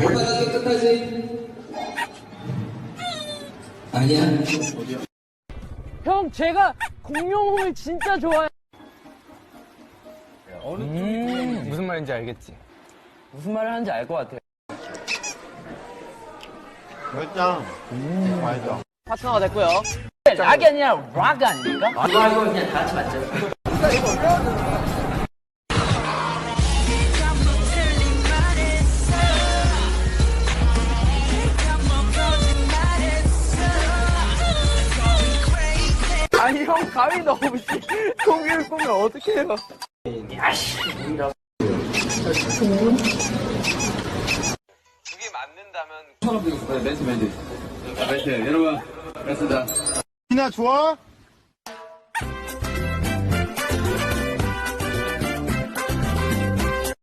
오빠가 깨끗하지? 아니야. 형, 제가 공룡을 진짜 좋아해. 무슨 말인지 알겠지? 무슨 말을 하는지 알 것 같아요. 맛있다. 맛있다. 파트너가 됐고요. 락이 아니라 락 아닙니까? 이거 그냥 다 같이 맞죠? 아니, 형, 감이 너무 공기를 꾸면 어떡해요? 야씨. 그게 맞는다면 멘트. 희나 좋아?